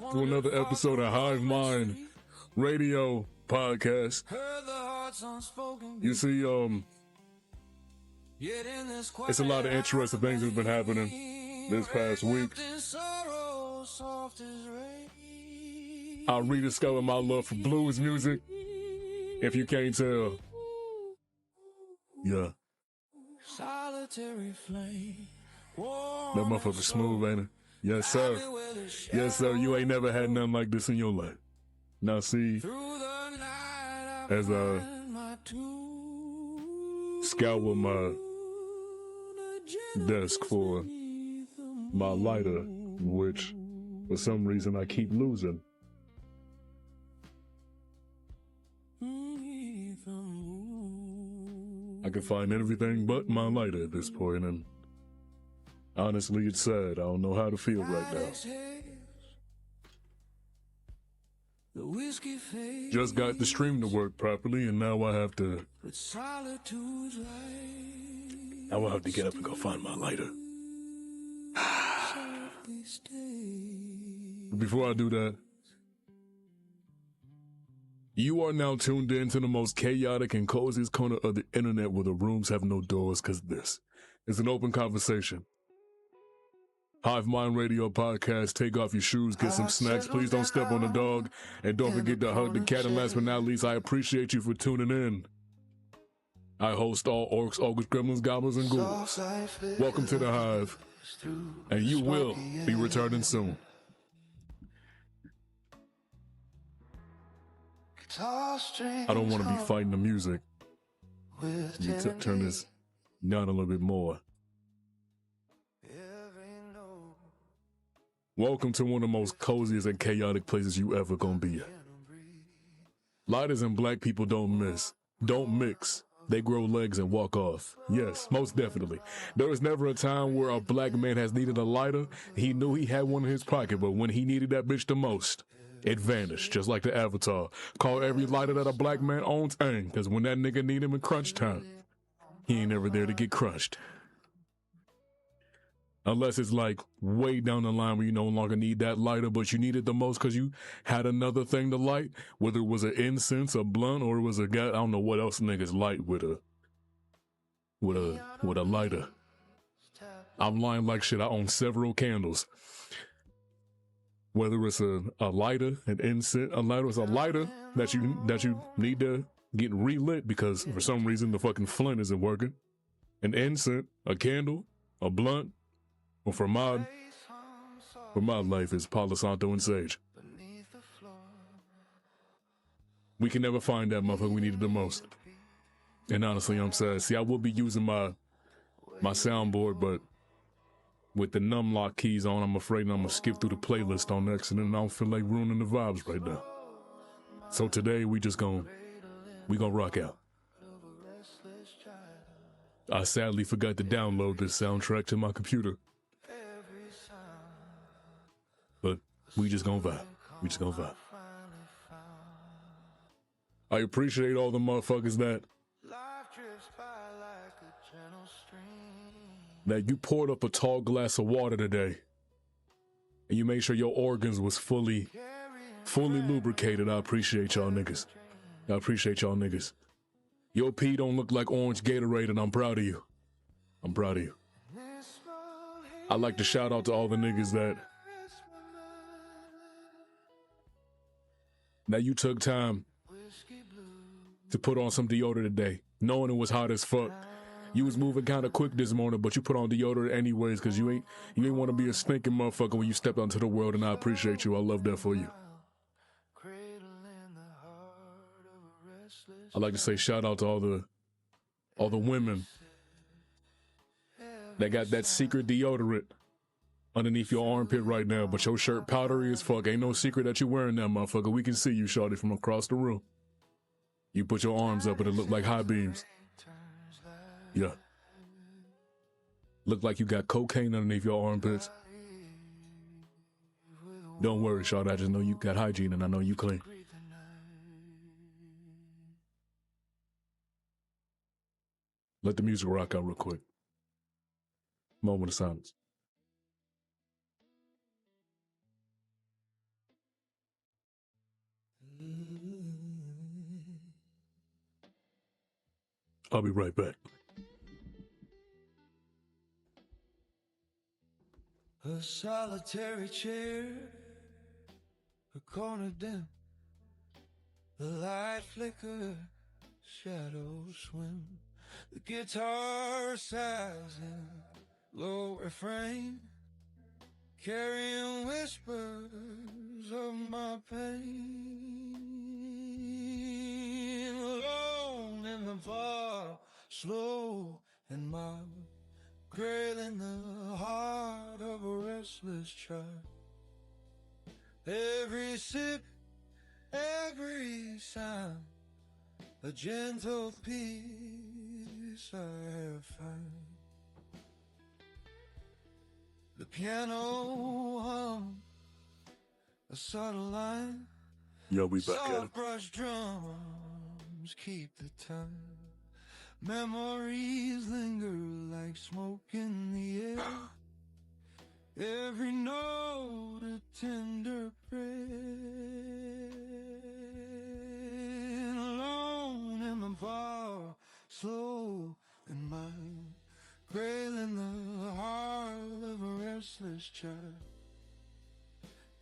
to another episode of Hive Mind Radio Podcast. You see, it's a lot of interesting things that's been happening this past week. I rediscovered my love for blues music, if you can't tell. Yeah. That motherfucker smooth, ain't it? Yes, sir. Yes, sir. You ain't never had nothing like this in your life. Now, see, as I scour my desk for my lighter, which for some reason I keep losing, I can find everything but my lighter at this point, and honestly, it's sad. I don't know how to feel right now. Just got the stream to work properly, and now I have to get up and go find my lighter. Before I do that, you are now tuned in to the most chaotic and coziest corner of the internet where the rooms have no doors, because this is an open conversation. Hive Mind Radio Podcast. Take off your shoes, get some snacks. Please don't step on the dog. And don't forget to hug the cat. And last but not least, I appreciate you for tuning in. I host all orcs, ogres, gremlins, goblins, and ghouls. Welcome to the Hive. And you will be returning soon. I don't want to be fighting the music. You turn this down a little bit more. Welcome to one of the most coziest and chaotic places you ever gonna be at. Lighters and black people don't mix. They grow legs and walk off. Yes, most definitely. There was never a time where a black man has needed a lighter. He knew he had one in his pocket, but when he needed that bitch the most, it vanished, just like the Avatar. Call every lighter that a black man owns Aang, because when that nigga need him in crunch time, he ain't ever there to get crushed. Unless it's like way down the line where you no longer need that lighter, but you need it the most because you had another thing to light, whether it was an incense, a blunt, or it was a guy. I don't know what else niggas light with a lighter. I'm lying like shit. I own several candles. Whether it's a lighter, an incense, a lighter that you need to get relit because for some reason the fucking flint isn't working. An incense, a candle, a blunt. Well, for my life is Palo Santo and Sage. We can never find that motherfucker we needed the most. And honestly, I'm sad. See, I will be using my soundboard, but with the numlock keys on, I'm afraid I'm gonna skip through the playlist on accident, and I don't feel like ruining the vibes right now. So today we gonna rock out. I sadly forgot to download this soundtrack to my computer. But we just gonna vibe. I appreciate all the motherfuckers that you poured up a tall glass of water today and you made sure your organs was fully lubricated. I appreciate y'all niggas. Your pee don't look like orange Gatorade, and I'm proud of you. I'd like to shout out to all the niggas that you took time to put on some deodorant today, knowing it was hot as fuck. You was moving kind of quick this morning, but you put on deodorant anyways, because you ain't want to be a stinking motherfucker when you step out into the world, and I appreciate you. I love that for you. I'd like to say shout out to all the women that got that secret deodorant underneath your armpit right now, but your shirt powdery as fuck. Ain't no secret that you wearing that motherfucker. We can see you, shawty, from across the room. You put your arms up and it look like high beams. Yeah. Look like you got cocaine underneath your armpits. Don't worry, shawty. I just know you got hygiene and I know you clean. Let the music rock out real quick. Moment of silence. I'll be right back. A solitary chair, a corner dim, the light flicker, shadows swim. The guitar sighs in low refrain, carrying whispers of my pain. Alone in the bar, slow and mild, grailing the heart of a restless child. Every sip, every sound, a gentle peace I have found. The piano hum, a subtle line. Yo, we back at it. Soft brush drums keep the time. Memories linger like smoke in the air. Every note a tender prayer. Alone in the bar, slow and mild, grailing the heart of a restless child.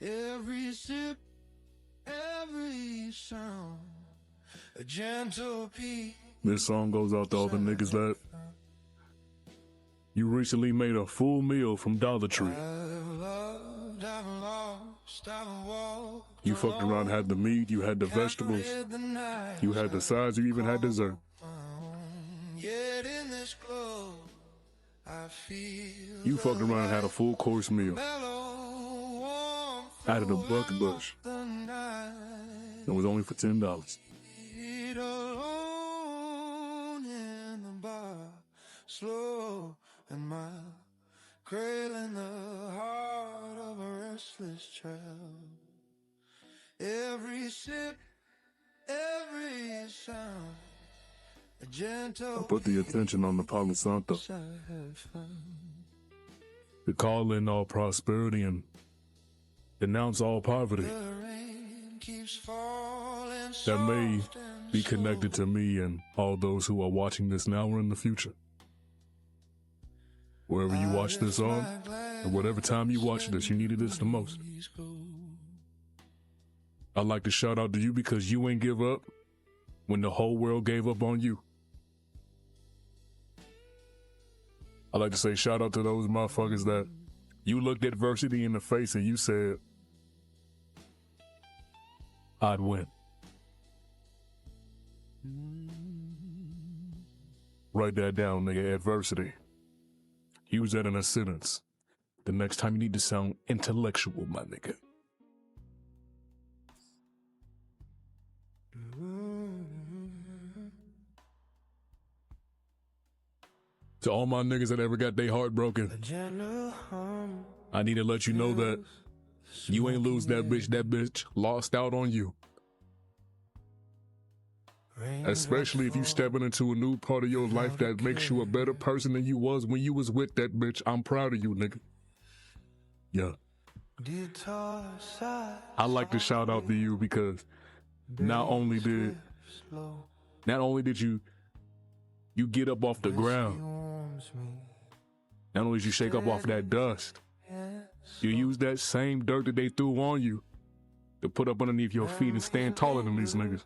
Every sip, every sound, a gentle peace. This song goes out to all the niggas that you recently made a full meal from Dollar Tree. You fucked around, had the meat, you had the vegetables, you had the sides, you even had dessert. You fucked around and had a full course meal. Added a bucket bush. It was only for $10. Slow and mild, cradling the heart of a restless child. Every sip, every sound, a gentle. I put the attention on the Palo Santo. To call in all prosperity and denounce all poverty that may be connected to me and all those who are watching this now or in the future. Wherever you watch this on, and whatever time you watch this, you needed this the most. I'd like to shout out to you because you ain't give up when the whole world gave up on you. I'd like to say shout out to those motherfuckers that you looked adversity in the face and you said, I'd win. Write that down, nigga, adversity. Use that in a sentence. The next time you need to sound intellectual, my nigga. To all my niggas that ever got their heart broken, I need to let you know that you ain't lose that bitch lost out on you. Especially if you stepping into a new part of your life that makes you a better person than you was when you was with that bitch. I'm proud of you, nigga. Yeah. I like to shout out to you because not only did you get up off the ground, not only did you shake up off that dust, you use that same dirt that they threw on you to put up underneath your feet and stand taller than these niggas.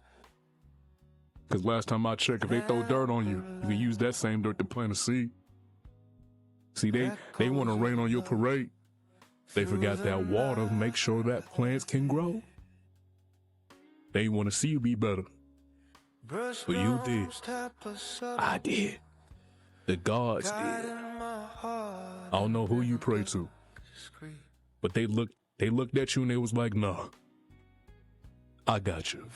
Because last time I checked, if they throw dirt on you, you can use that same dirt to plant a seed. See, they want to rain on your parade. They forgot that water make sure that plants can grow. They want to see you be better. But you did. I did. The gods did. I don't know who you pray to, but they looked at you and they was like, nah, I got you.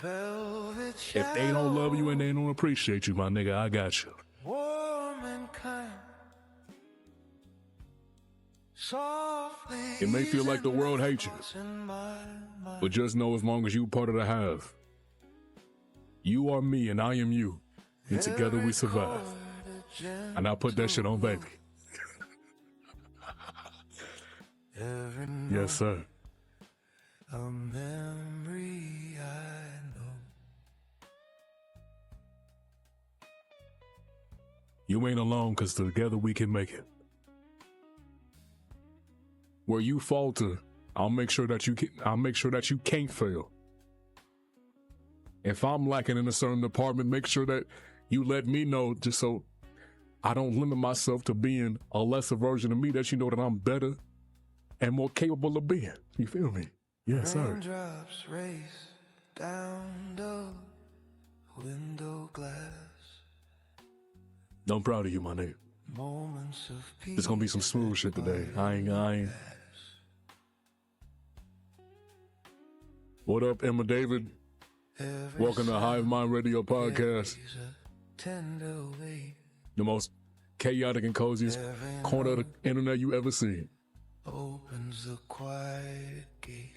If they don't love you and they don't appreciate you, my nigga, I got you. It may feel like the world hates you, but just know as long as you part of the Hive, you are me and I am you, and together we survive. And I put that shit on baby. Yes, sir. A memory I know. You ain't alone, because together we can make it. Where you falter, I'll make sure that you can't fail. If I'm lacking in a certain department, make sure that you let me know, just so I don't limit myself to being a lesser version of me, that you know that I'm better and more capable of being. You feel me? Yes, sir. Raindrops race down the window glass. I'm proud of you, my nigga. Moments of peace. There's gonna be some smooth shit today. I ain't. What up, Emma David? Welcome to Hive Mind Radio Podcast. The most chaotic and coziest corner of the internet you ever seen. Opens the quiet gate.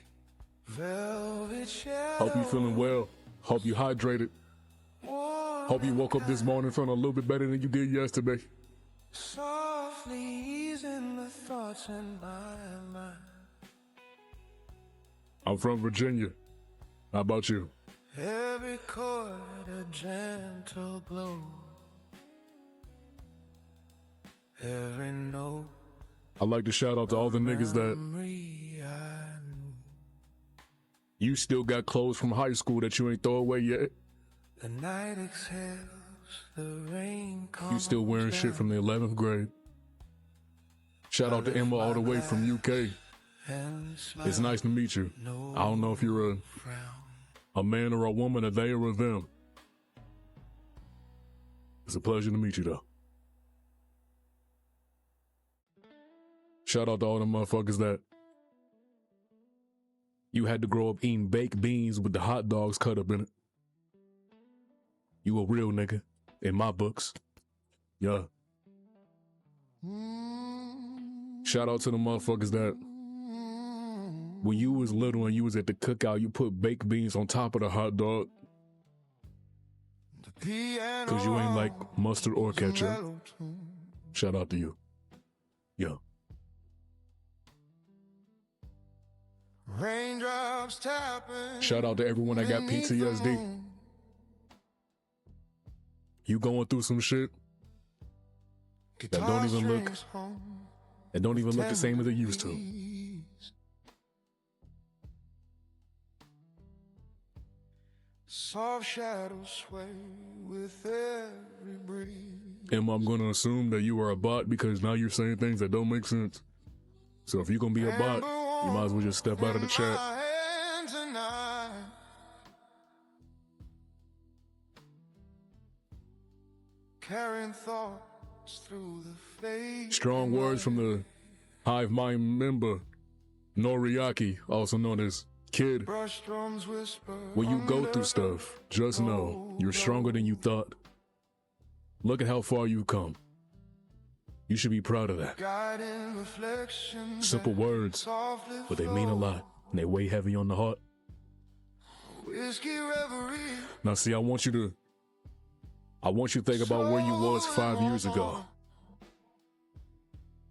Velvet Hope you feeling well. Hope you hydrated. Hope you woke up this morning feeling a little bit better than you did yesterday. Softly easing the thoughts in my mind. I'm from Virginia. How about you? Every chord a gentle glow. Every note. I'd like to shout out to all the niggas that you still got clothes from high school that you ain't throw away yet. The night exhales, the rain comes. You still wearing shit from the 11th grade. Shout out to Emma all the way from UK. It's nice to meet you. I don't know if you're a man or a woman, a they or a them. It's a pleasure to meet you though. Shout out to all the motherfuckers that you had to grow up eating baked beans with the hot dogs cut up in it. You a real nigga in my books. Yeah. Shout out to the motherfuckers that when you was little and you was at the cookout, you put baked beans on top of the hot dog. Cause you ain't like mustard or ketchup. Shout out to you. Yeah. Raindrops tapping. Shout out to everyone that got PTSD. You going through some shit that don't even look the same as it used to. Soft shadows sway with every breeze. Emma, I'm gonna assume that you are a bot because now you're saying things that don't make sense. So if you're gonna be a bot, you might as well just step out of the chat. Carrying thoughts through the fade. Strong words from the Hive Mind member, Noriaki, also known as Kid. When you go through stuff, just know you're stronger than you thought. Look at how far you've come. You should be proud of that. Simple words, but they mean a lot, and they weigh heavy on the heart. Now see, I want you to think about where you was 5 years ago.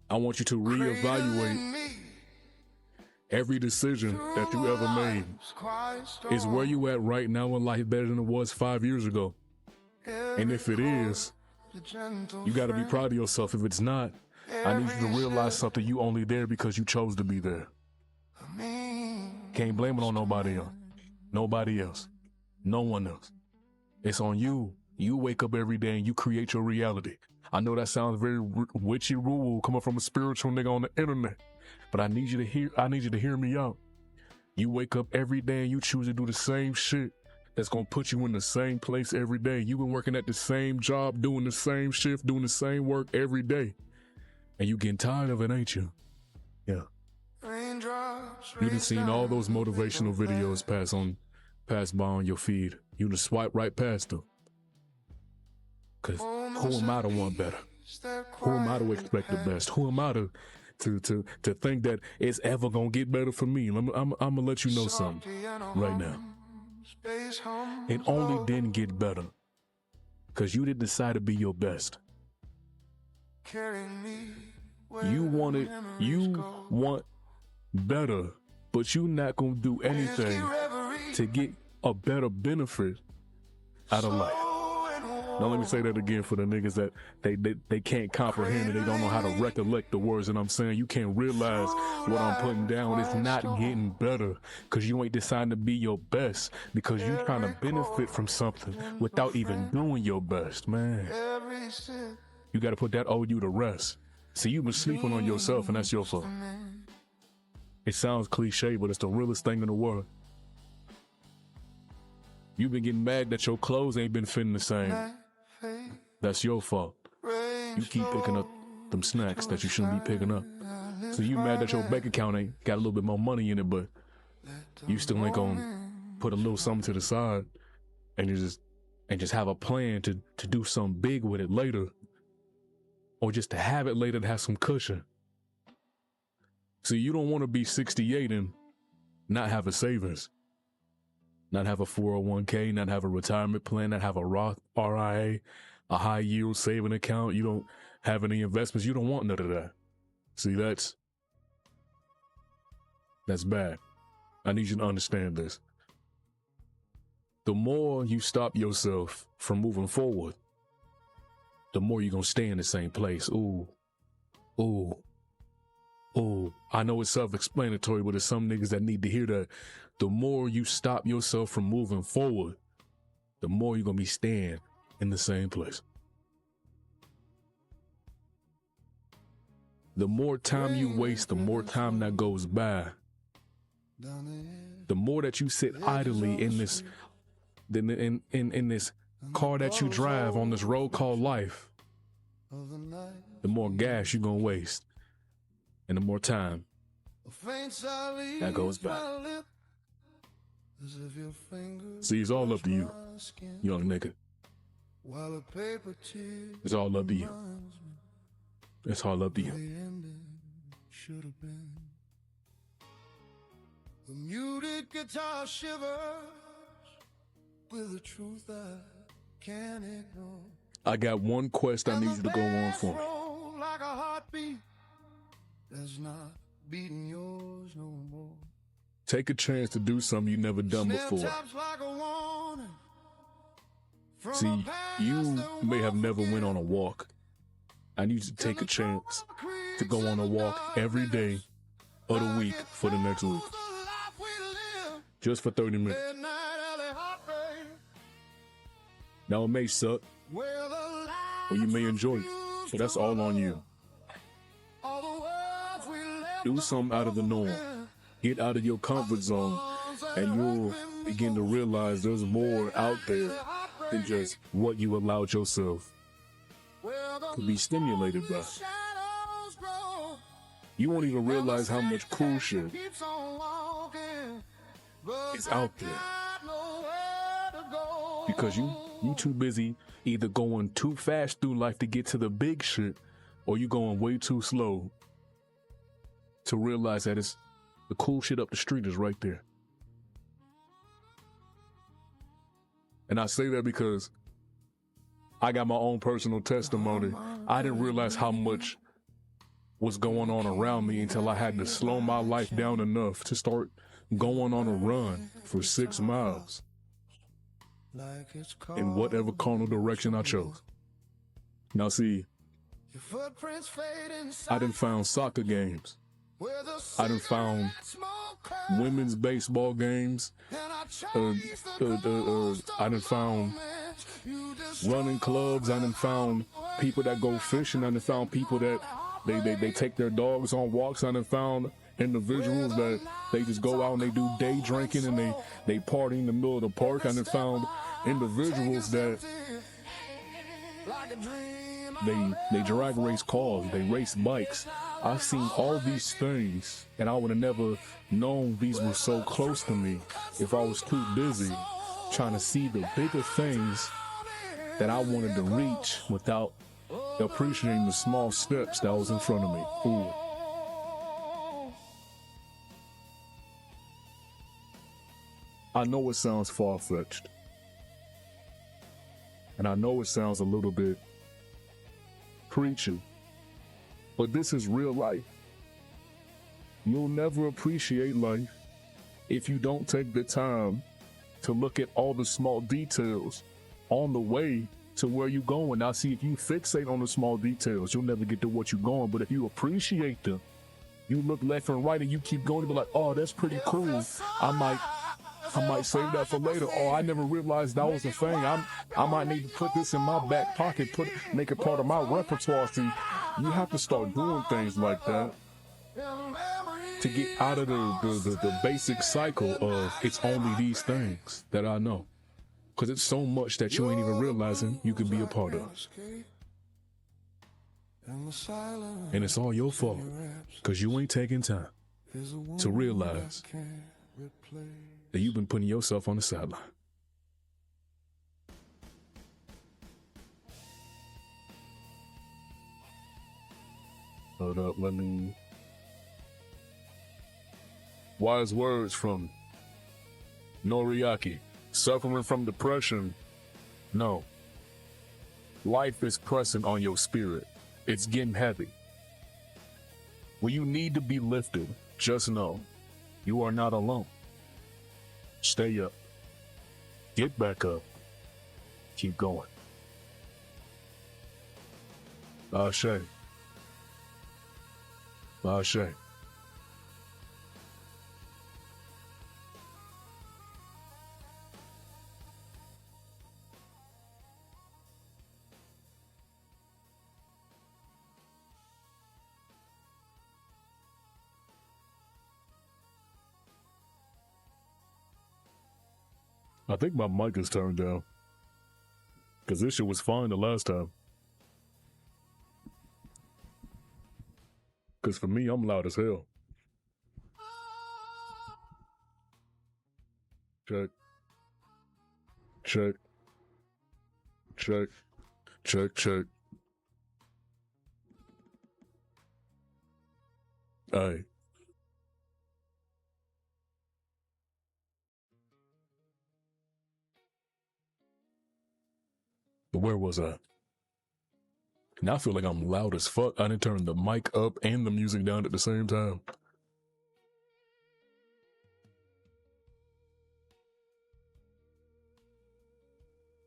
I want you to reevaluate every decision that you ever made. Is where you at right now in life better than it was 5 years ago? And if it is, you gotta be proud of yourself. If it's not, I need you to realize something. You only there because you chose to be there. Can't blame it on nobody else. Nobody else. No one else. It's on you. You wake up every day and you create your reality. I know that sounds very witchy woo coming from a spiritual nigga on the internet, but I need you to hear me out. You wake up every day and you choose to do the same shit that's gonna put you in the same place every day. You've been working at the same job, doing the same shift, doing the same work every day, and you getting tired of it, ain't you? Yeah. You done seen all those motivational videos pass by on your feed. You done swipe right past them. Cause who am I to want better? Who am I to expect the best? Who am I to think that it's ever gonna get better for me? I'm gonna let you know something right now. It only didn't get better cause you didn't decide to be your best. You want better, but you not gonna do anything to get a better benefit out of life. Now let me say that again for the niggas that they can't comprehend and they don't know how to recollect the words that I'm saying. You can't realize what I'm putting down. It's not getting better because you ain't deciding to be your best because you trying to benefit from something without even doing your best, man. You got to put that old you to rest. See, you've been sleeping on yourself and that's your fault. It sounds cliche, but it's the realest thing in the world. You've been getting mad that your clothes ain't been fitting the same. That's your fault. You keep picking up them snacks that you shouldn't be picking up. So you mad that your bank account ain't got a little bit more money in it, but you still ain't gonna put a little something to the side and just have a plan to do something big with it later. Or just to have it later to have some cushion. See, you don't want to be 68 and not have a savings. Not have a 401k, not have a retirement plan, not have a Roth RIA, a high yield saving account. You don't have any investments. You don't want none of that. See, that's bad. I need you to understand this. The more you stop yourself from moving forward, the more you're going to stay in the same place. Ooh. I know it's self-explanatory, but there's some niggas that need to hear that. The more you stop yourself from moving forward, the more you're going to be staying in the same place. The more time you waste, the more time that goes by, the more that you sit idly in this, in this car that you drive on this road called life, the more gas you're going to waste and the more time that goes by. See, it's all up to you, young nigga. It's all up to you. It's all up to you. The muted guitar shivers with the truth I can't ignore. I got one quest I need you to go on for me. Like a heartbeat that's not beating yours no more. Take a chance to do something you never done before. See, you may have never went on a walk. I need you to take a chance to go on a walk every day of the week for the next week. Just for 30 minutes. Now it may suck, or you may enjoy it, but that's all on you. Do something out of the norm. Get out of your comfort zone, and you'll begin to realize there's more out there than just what you allowed yourself to be stimulated by. You won't even realize how much cool shit is out there. Because you too busy either going too fast through life to get to the big shit, or you going way too slow to realize that it's the cool shit up the street is right there. And I say that because I got my own personal testimony. I didn't realize how much was going on around me until I had to slow my life down enough to start going on a run for 6 miles in whatever carnal direction I chose. Now see, I done found soccer games. I done found women's baseball games. I done found running clubs. I done found people that go fishing. I done found people that they take their dogs on walks. I done found individuals that they just go out and they do day drinking and they party in the middle of the park. I done found individuals that they drag race cars, they race bikes. I've seen all these things, and I would have never known these were so close to me if I was too busy trying to see the bigger things that I wanted to reach without appreciating the small steps that was in front of me. Ooh. I know it sounds far-fetched, and I know it sounds a little bit preachy, but this is real life. You'll never appreciate life if you don't take the time to look at all the small details on the way to where you're going. Now, see, if you fixate on the small details, you'll never get to what you're going. But if you appreciate them, you look left and right and you keep going, you'll be like, oh, that's pretty cool. I might save that for later. Oh, I never realized that was a thing. I might need to put this in my back pocket, make it part of my repertoire. See, you have to start doing things like that to get out of the basic cycle of it's only these things that I know. Because it's so much that you ain't even realizing you could be a part of. And it's all your fault because you ain't taking time to realize that you've been putting yourself on the sideline. Hold up, let me... Wise words from Noriaki. Suffering from depression? No. Life is pressing on your spirit. It's getting heavy. When you need to be lifted, just know you are not alone. Stay up. Get back up. Keep going. Ashe. Ashe. I think my mic is turned down. Because this shit was fine the last time. Because for me, I'm loud as hell. Check. Check. Check. Check, check. Aye. But where was I? Now I feel like I'm loud as fuck. I didn't turn the mic up and the music down at the same time.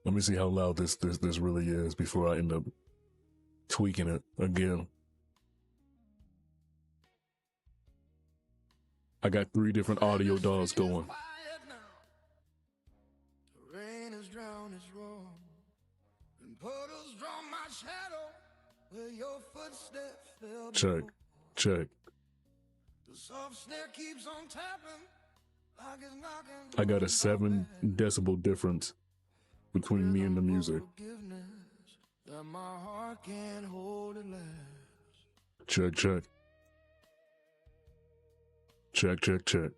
Let me see how loud this really is before I end up tweaking it again. I got 3 different audio DAWs going. Check, check. I got a 7 decibel difference between me and the music. Check, check. Check, check, check.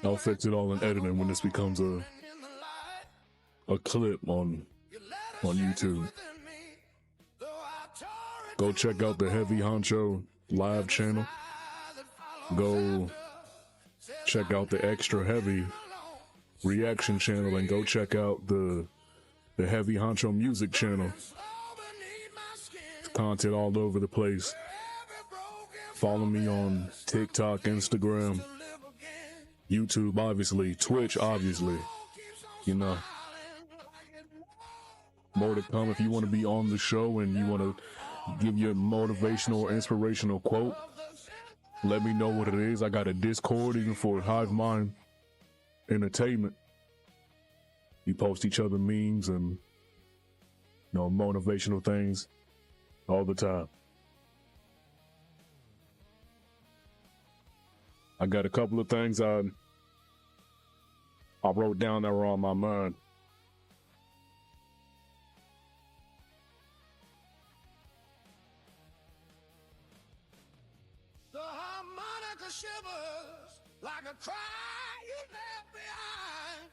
I'll fix it all in editing when this becomes a clip on YouTube. Go check out the HeveeHvncho live channel. Go check out the Extra Heavy reaction channel, and go check out the HeveeHvncho music channel. Content all over the place. Follow me on TikTok, Instagram, YouTube, obviously, Twitch, obviously. You know, more to come. If you want to be on the show and you want to give your motivational or inspirational quote, let me know what it is. I got a Discord even for Hive Mind Entertainment. We post each other memes and, you know, motivational things all the time. I got a couple of things I wrote down that were on my mind. The harmonica shivers like a cry you left behind.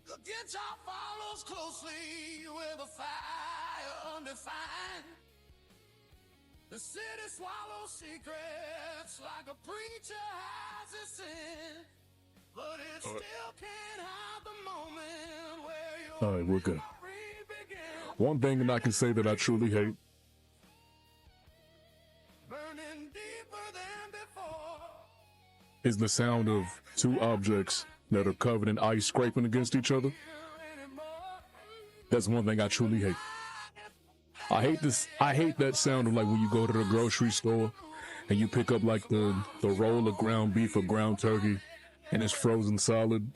The guitar follows closely with a fire undefined. The city swallows secrets like a preacher hides his sin, but it still can't hide the moment where all right, we're good. One thing that I can say that I truly hate is the sound of two objects that are covered in ice scraping against each other. That's one thing I truly hate. I hate that sound of like when you go to the grocery store and you pick up like the roll of ground beef or ground turkey and it's frozen solid.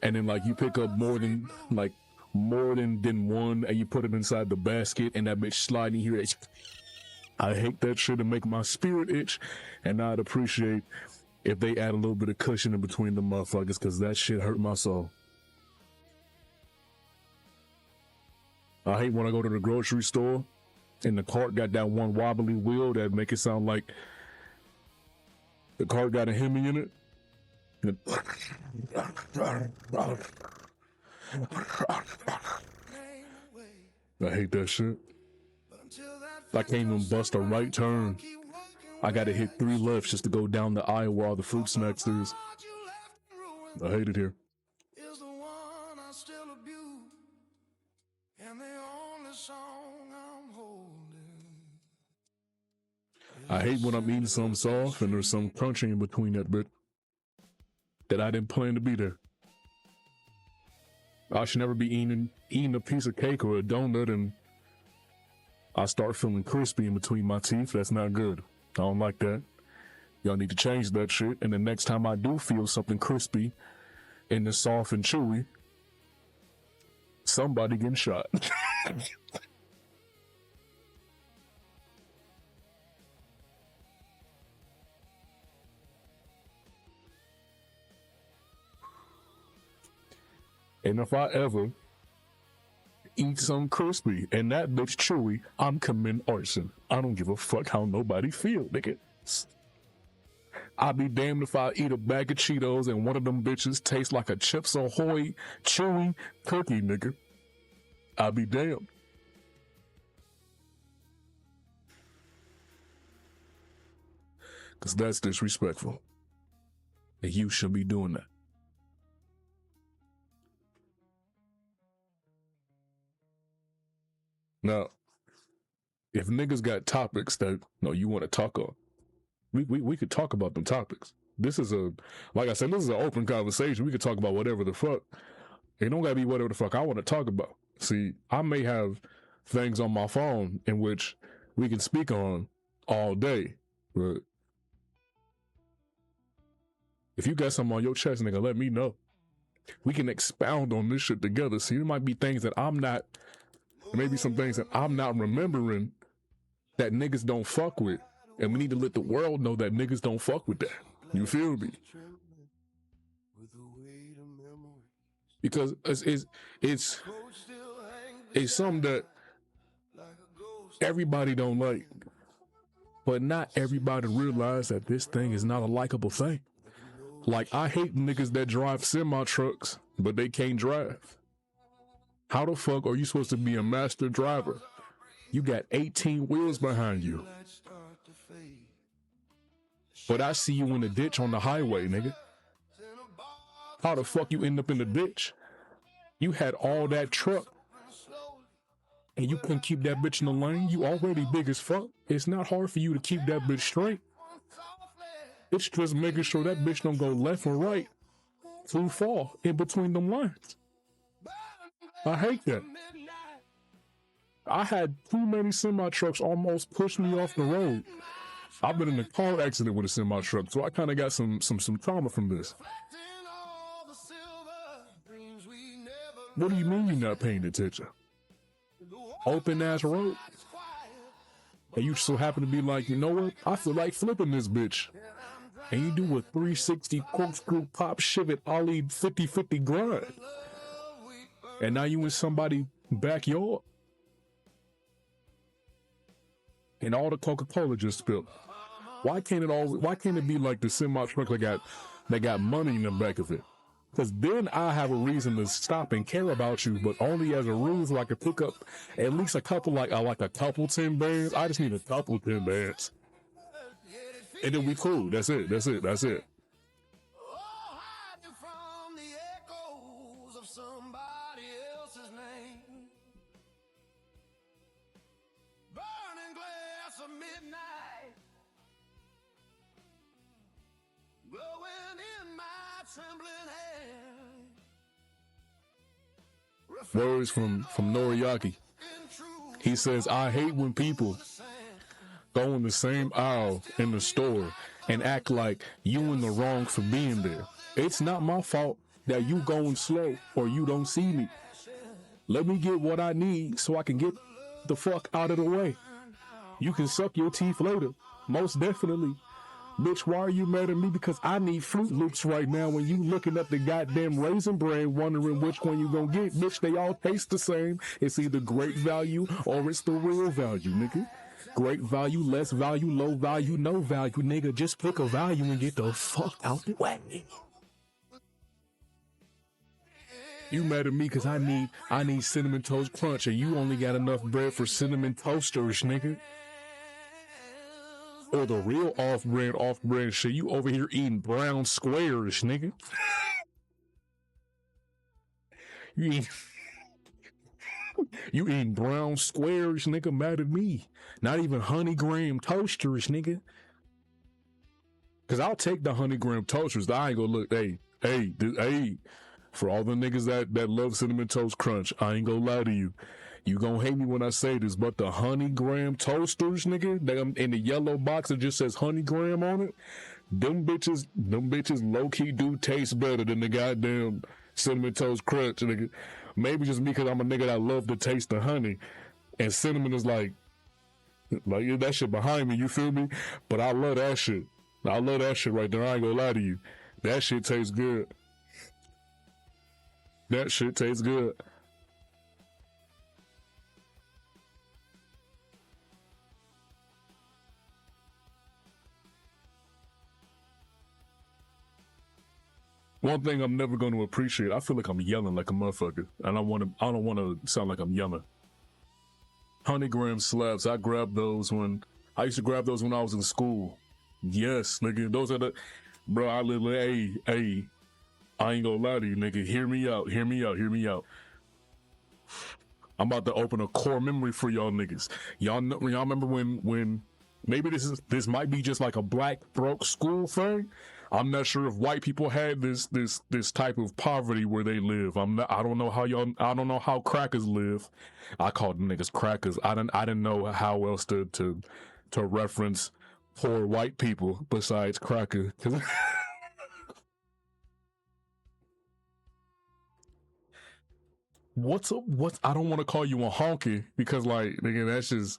And then like you pick up more than one and you put it inside the basket and that bitch sliding here. I hate that shit and make my spirit itch, and I'd appreciate if they add a little bit of cushion in between the motherfuckers, cause that shit hurt my soul. I hate when I go to the grocery store and the cart got that one wobbly wheel that make it sound like the cart got a Hemi in it. I hate that shit. I can't even bust a right turn. I gotta hit 3 lefts just to go down the aisle where all the fruit snacks is. I hate it here. I hate when I'm eating something soft and there's some crunching in between that bit that I didn't plan to be there. I should never be eating a piece of cake or a donut and I start feeling crispy in between my teeth. That's not good. I don't like that. Y'all need to change that shit. And the next time I do feel something crispy and it's soft and chewy, somebody getting shot. And if I ever eat something crispy and that bitch chewy, I'm committing arson. I don't give a fuck how nobody feel, nigga. I'd be damned if I eat a bag of Cheetos and one of them bitches tastes like a Chips Ahoy chewy cookie, nigga. I'd be damned. Cause that's disrespectful. And you shouldn't be doing that. Now, if niggas got topics that you want to talk on, we could talk about them topics. This is like I said, this is an open conversation. We could talk about whatever the fuck. It don't gotta be whatever the fuck I want to talk about. See, I may have things on my phone in which we can speak on all day, but if you got something on your chest, nigga, let me know. We can expound on this shit together. See, there might be things that maybe some things that I'm not remembering that niggas don't fuck with. And we need to let the world know that niggas don't fuck with that. You feel me? Because it's something that everybody don't like. But not everybody realize that this thing is not a likable thing. Like, I hate niggas that drive semi-trucks, but they can't drive. How the fuck are you supposed to be a master driver? You got 18 wheels behind you. But I see you in the ditch on the highway, nigga. How the fuck you end up in the ditch? You had all that truck and you couldn't keep that bitch in the lane? You already big as fuck. It's not hard for you to keep that bitch straight. It's just making sure that bitch don't go left or right too far in between them lines. I hate that. I had too many semi-trucks almost push me off the road. I've been in a car accident with a semi-truck, so I kind of got some trauma from this. What do you mean you're not paying attention? Open ass road. And you so happen to be like, you know what? I feel like flipping this bitch. And you do a 360 corkscrew pop shivet ollie 50-50 grind. And now you in somebody's backyard. And all the Coca-Cola just spilled. Why can't it be like the semi-truck that got money in the back of it? Because then I have a reason to stop and care about you, but only as a rule so I can pick up at least a couple, like a couple 10 bands. I just need a couple 10 bands. And then we cool. That's it. Words from Noriaki. He says, I hate when people go in the same aisle in the store and act like you in the wrong for being there. It's not my fault that you going slow or you don't see me. Let me get what I need so I can get the fuck out of the way. You can suck your teeth later. Most definitely. Bitch, why are you mad at me? Because I need Fruit Loops right now when you looking at the goddamn Raisin Bran wondering which one you gonna get. Bitch, they all taste the same. It's either great value or it's the real value, nigga. Great value, less value, low value, no value, nigga. Just pick a value and get the fuck out the way. You mad at me because I need Cinnamon Toast Crunch and you only got enough bread for Cinnamon Toasters, nigga. Or the real off-brand shit. You over here eating brown squares, nigga. You eating brown squares, nigga, mad at me. Not even honey graham toasters, nigga. Cause I'll take the honey graham toasters. I ain't gonna look, hey. For all the niggas that love Cinnamon Toast Crunch, I ain't gonna lie to you. You gonna hate me when I say this, but the honey graham toasters, nigga, that in the yellow box that just says honey graham on it, them bitches low-key do taste better than the goddamn Cinnamon Toast Crunch, nigga. Maybe just because I'm a nigga that love the taste of honey, and cinnamon is like that shit behind me, you feel me? But I love that shit. I love that shit right there, I ain't gonna lie to you. That shit tastes good. That shit tastes good. One thing I'm never going to appreciate, I feel like I'm yelling like a motherfucker, and I don't want to sound like I'm yelling. Honey graham slabs, I used to grab those when I was in school. Yes, nigga, those are the, bro, I literally, hey, I ain't gonna lie to you, nigga, hear me out. I'm about to open a core memory for y'all niggas. Y'all remember when maybe this might be just like a black broke school thing. I'm not sure if white people had this type of poverty where they live. I don't know how crackers live. I called them niggas crackers. I didn't know how else to reference poor white people besides cracker. What's I don't want to call you a honky because like nigga, that's just,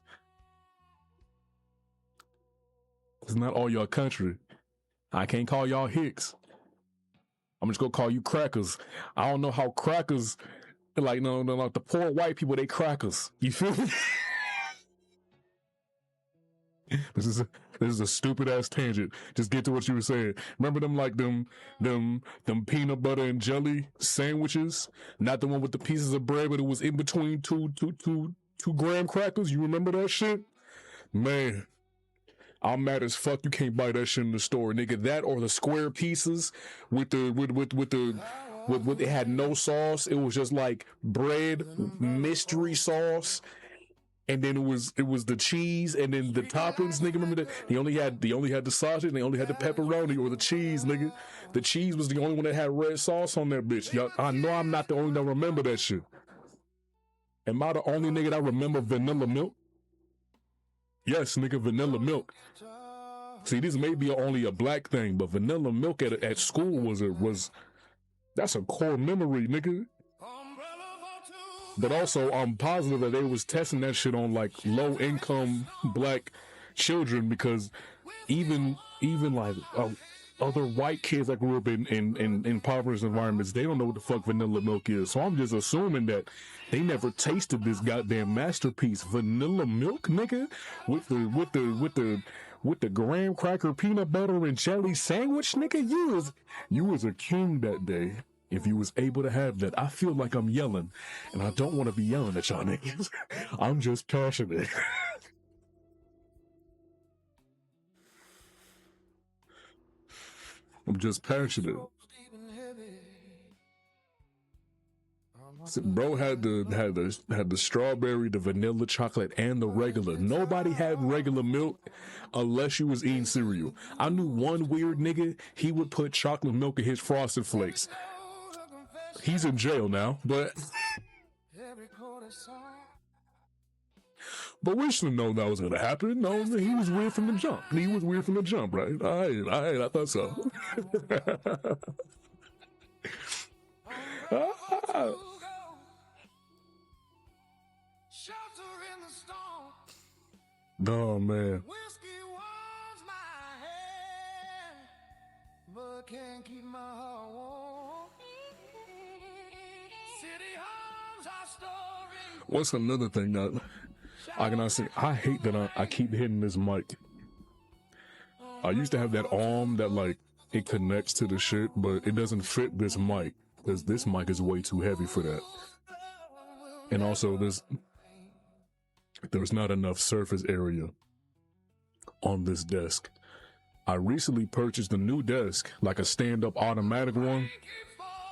it's not all your country. I can't call y'all hicks. I'm just gonna call you crackers. I don't know how crackers, like no, like the poor white people, they crackers. You feel me? This is a stupid ass tangent. Just get to what you were saying. Remember them peanut butter and jelly sandwiches? Not the one with the pieces of bread, but it was in between two graham crackers. You remember that shit? Man, I'm mad as fuck. You can't buy that shit in the store, nigga. That or the square pieces with it had no sauce. It was just like bread, mystery sauce. And then it was the cheese and then the toppings, nigga. Remember that? They only had the sausage and they only had the pepperoni or the cheese, nigga. The cheese was the only one that had red sauce on that bitch. Y'all, I know I'm not the only one that remember that shit. Am I the only nigga that remember vanilla milk? Yes, nigga, vanilla milk. See, this may be only a black thing, but vanilla milk at school was that's a core memory, nigga. But also, I'm positive that they was testing that shit on like low income black children because even like other white kids that grew up in impoverished environments, they don't know what the fuck vanilla milk is. So I'm just assuming that they never tasted this goddamn masterpiece, vanilla milk, nigga, with the graham cracker peanut butter and jelly sandwich, nigga. You was a king that day. If you was able to have that. I feel like I'm yelling, and I don't want to be yelling at y'all niggas. I'm just passionate. I'm just passionate. Bro had the strawberry, the vanilla chocolate, and the regular. Nobody had regular milk unless you was eating cereal. I knew one weird nigga, he would put chocolate milk in his Frosted Flakes. He's in jail now, but we should know that was gonna happen. No, he was weird from the jump. He was weird from the jump, right? I thought so. Oh man. Whiskey warms my head, but can't keep my heart warm. City homes are storing. What's another thing that I cannot say? I hate that I keep hitting this mic. I used to have that arm that like it connects to the shit, but it doesn't fit this mic because this mic is way too heavy for that. And also there's not enough surface area on this desk. I recently purchased a new desk, like a stand-up automatic one.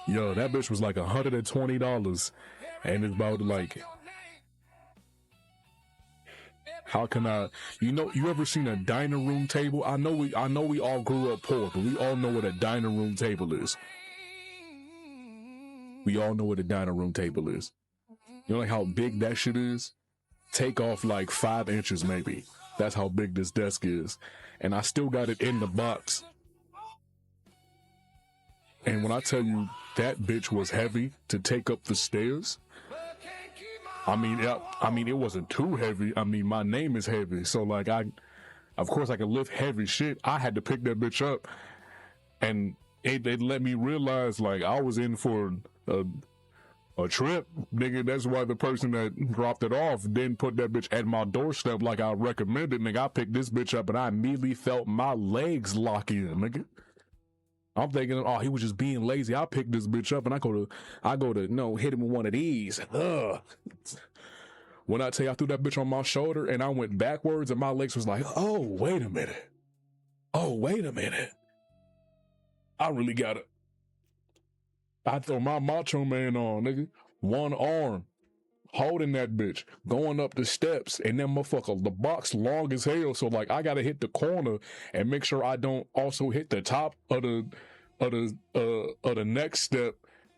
Yo, that bitch was like $120, and it's about like, how can I? You ever seen a dining room table? I know we all grew up poor, but we all know what a dining room table is. We all know what a dining room table is. You know like how big that shit is? Take off like 5 inches maybe. That's how big this desk is. And I still got it in the box. And when I tell you that bitch was heavy to take up the stairs, I mean it wasn't too heavy. I mean, my name is Heavy. So like of course I can lift heavy shit. I had to pick that bitch up. And it let me realize like I was in for a trip, nigga. That's why the person that dropped it off didn't put that bitch at my doorstep like I recommended, nigga. I picked this bitch up and I immediately felt my legs lock in, nigga. I'm thinking, oh, he was just being lazy. I picked this bitch up and I go to no, hit him with one of these. Ugh. When I tell you I threw that bitch on my shoulder and I went backwards and my legs was like, oh, wait a minute. Oh, wait a minute. I really got it. I throw my Macho Man on, nigga. One arm, holding that bitch, going up the steps, and then motherfucker, the box long as hell, so like I gotta hit the corner and make sure I don't also hit the top of the next step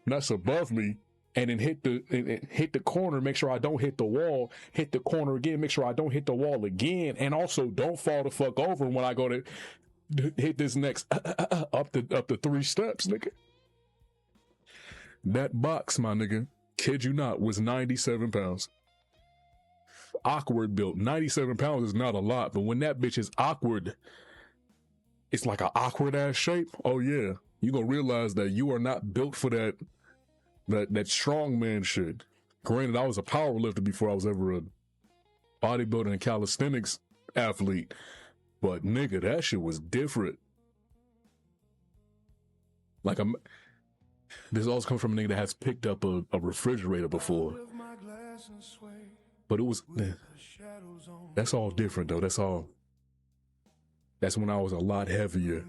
that's above me, and then hit the corner, make sure I don't hit the wall, hit the corner again, make sure I don't hit the wall again, and also don't fall the fuck over when I go to hit this next up the 3 steps, nigga. That box, my nigga, kid you not, was 97 pounds. Awkward built. 97 pounds is not a lot, but when that bitch is awkward, it's like an awkward ass shape. Oh yeah, you gonna realize that you are not built for that strongman shit. Granted, I was a power lifter before I was ever a bodybuilding and calisthenics athlete, but nigga, that shit was different. Like this also comes from a nigga that has picked up a refrigerator before. But it was, that's all different though. That's when I was a lot heavier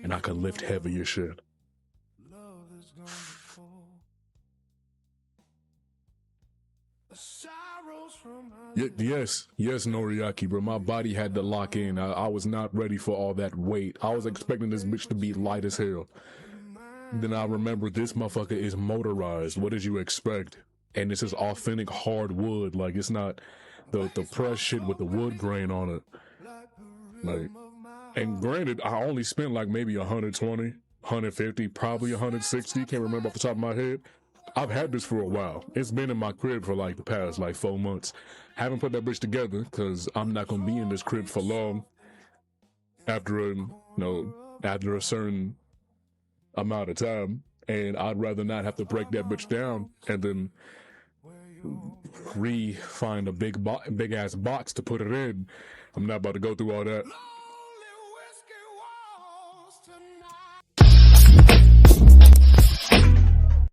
and I could lift heavier shit. Yes, Noriaki, bro. My body had to lock in. I was not ready for all that weight. I was expecting this bitch to be light as hell. Then I remember this motherfucker is motorized. What did you expect? And this is authentic hard wood. Like, it's not the pressed shit with the wood grain on it. Like, and granted, I only spent like maybe 120, 150, probably 160. Can't remember off the top of my head. I've had this for a while. It's been in my crib for like the past like 4 months. Haven't put that bitch together because I'm not gonna be in this crib for long. After a certain amount of time, and I'd rather not have to break that bitch down and then find a big ass box to put it in. I'm not about to go through all that.